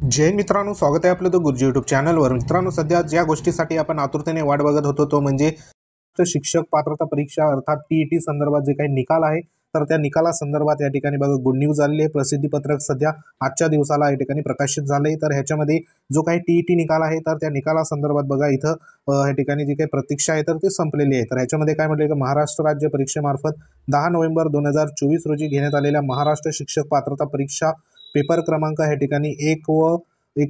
जय मित्रांनो, स्वागत आहे आपलं तो गुरुजी यूट्यूब चॅनलवर। मित्रांनो, सध्या ज्या गोष्टीसाठी आपण आतुरतेने वाट बघत होतो तो म्हणजे शिक्षक पात्रता परीक्षा अर्थात टीईटी संदर्भात जे काही निकाल आहे, तर त्या निकाला संदर्भात या ठिकाणी बघा गुड न्यूज आलेली आहे। प्रसिद्धी पत्रक सध्या आजच्या दिवसाला या ठिकाणी प्रकाशित झाले। तर ह्याच्यामध्ये जो काही टीईटी निकाल आहे तर त्या निकाला संदर्भात बघा इथं या ठिकाणी जी काही प्रतीक्षा आहे तर ती संपलेली आहे। तर ह्याच्यामध्ये काय म्हटले की महाराष्ट्र राज्य परीक्षेमार्फत 10 नोव्हेंबर 2024 रोजी घेण्यात आलेल्या महाराष्ट्र शिक्षक पात्रता परीक्षा पेपर क्रमांक या ठिकाणी एक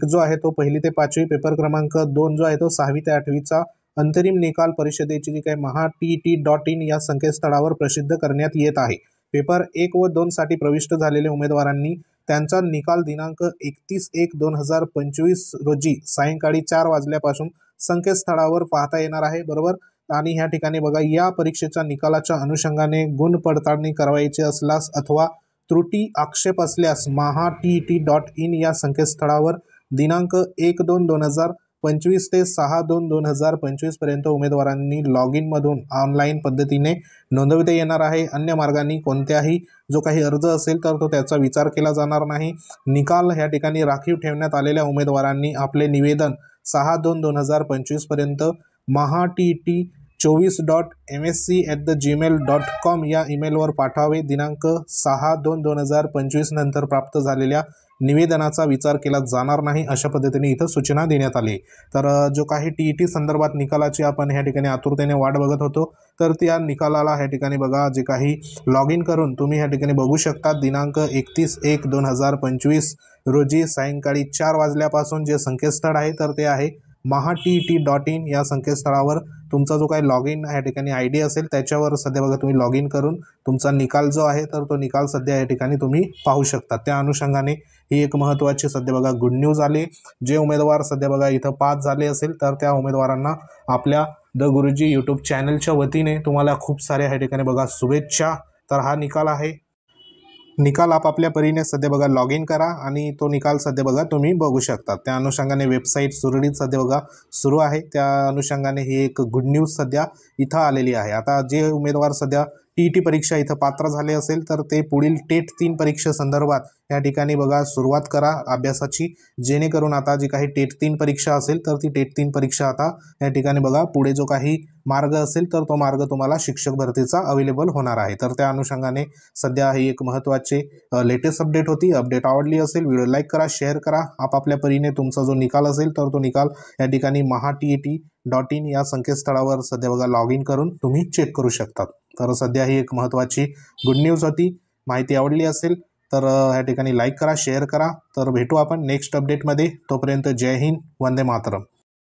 जो आहे तो 1ली ते 5वी, पेपर क्रमांक 2 जो आहे तो 6वी ते 8वीचा अंतरिम निकाल परिषदेची जी काही maha.tt.in या संकेतस्थळावर प्रसिद्ध करण्यात येत आहे। पेपर 1 व 2 साठी प्रविष्ट झालेले उमेदवारांनी त्यांचा निकाल दिनांक 31/1/2025 रोजी सायंकाळी 4 वाजल्यापासून संकेतस्थळावर पाहता येणार आहे, बरोबर। आणि ह्या ठिकाणी बघा या परीक्षेच्या निकालाच्या अनुषंगाने गुण पडताळणी करायची असल्यास अथवा त्रुटी आक्षेप असल्यास maha.tt.in या संकेतस्थळावर दिनांक 1/2/2025 ते 6/2/2025 पर्यंत उमेदवारांनी लॉग इन मधून ऑनलाईन पद्धतीने नोंदविता येणार आहे। अन्य मार्गाने कोणत्याही जो काही अर्ज असेल तर तो त्याचा विचार केला जाणार नाही। निकाल ह्या ठिकाणी राखीव ठेवण्यात आलेल्या उमेदवारांनी आपले निवेदन 6/2/2025 पर्यंत maha.tt24.msc@gmail.com या ईमेलवर पाठवावे। दिनांक 6/2/2025 नंतर प्राप्त झालेल्या निवेदनाचा विचार केला जाणार नाही, अशा पद्धतीने इथं सूचना देण्यात आली। तर जो काही टीईटी संदर्भात निकालाची आपण ह्या ठिकाणी आतुरतेने वाट बघत होतो, तर त्या निकालाला ह्या ठिकाणी बघा जे काही लॉग इन करून तुम्ही ह्या ठिकाणी बघू शकता। दिनांक 31/1/2025 रोजी सायंकाळी 4 वाजल्यापासून जे संकेतस्थळ आहे तर ते आहे maha.tt.in या संकेतस्थळावर तुमचा जो काही लॉग इन या ठिकाणी आयडी असेल त्याच्यावर सध्या बघा तुम्ही लॉग इन करून तुमचा निकाल जो आहे तर तो निकाल सध्या या ठिकाणी तुम्ही पाहू शकता। त्या अनुषंगाने ही एक महत्त्वाची सध्या बघा गुड न्यूज आली। जे उमेदवार सध्या बघा इथं पास झाले असेल तर त्या उमेदवारांना आपल्या द गुरुजी यूट्यूब चॅनलच्या वतीने तुम्हाला खूप साऱ्या या ठिकाणी बघा शुभेच्छा। तर हा निकाल आहे, निकाल आपापल्या परीने सध्या बघा लॉग इन करा आणि तो निकाल सध्या बघा तुम्ही बघू शकता। त्या अनुषंगाने वेबसाईट सुरळीत सध्या बघा सुरू आहे। त्या अनुषंगाने ही एक गुड न्यूज सध्या इथं आलेली आहे। आता जे उमेदवार सध्या टीईटी परीक्षा इथं पात्र झाले असेल तर ते पुढील टेट 3 परीक्षे संदर्भात या ठिकाणी बघा सुरुवात करा अभ्यासाची, जेणेकरून आता जी काही टेट 3 परीक्षा असेल तर ती टेट 3 परीक्षा आता या ठिकाणी बघा पुढे जो काही मार्ग असेल तर तो मार्ग तुम्हाला शिक्षक भरतीचा अवेलेबल होणार आहे। तर त्या अनुषंगाने सध्या ही एक महत्त्वाची लेटेस्ट अपडेट होती। अपडेट आवडली असेल व्हिडिओ लाईक करा, शेअर करा। आपापल्या परीने तुमचा जो निकाल असेल तर तो निकाल या ठिकाणी maha.tt.in या संकेतस्थळावर सध्या बघा लॉग इन करून तुम्ही चेक करू शकता। तर सध्या ही एक महत्त्वाची गुड न्यूज होती। माहिती आवडली असेल तर या ठिकाणी लाईक करा, शेअर करा। तर भेटू आपण नेक्स्ट अपडेटमध्ये, तोपर्यंत जय हिंद, वंदे मातरम।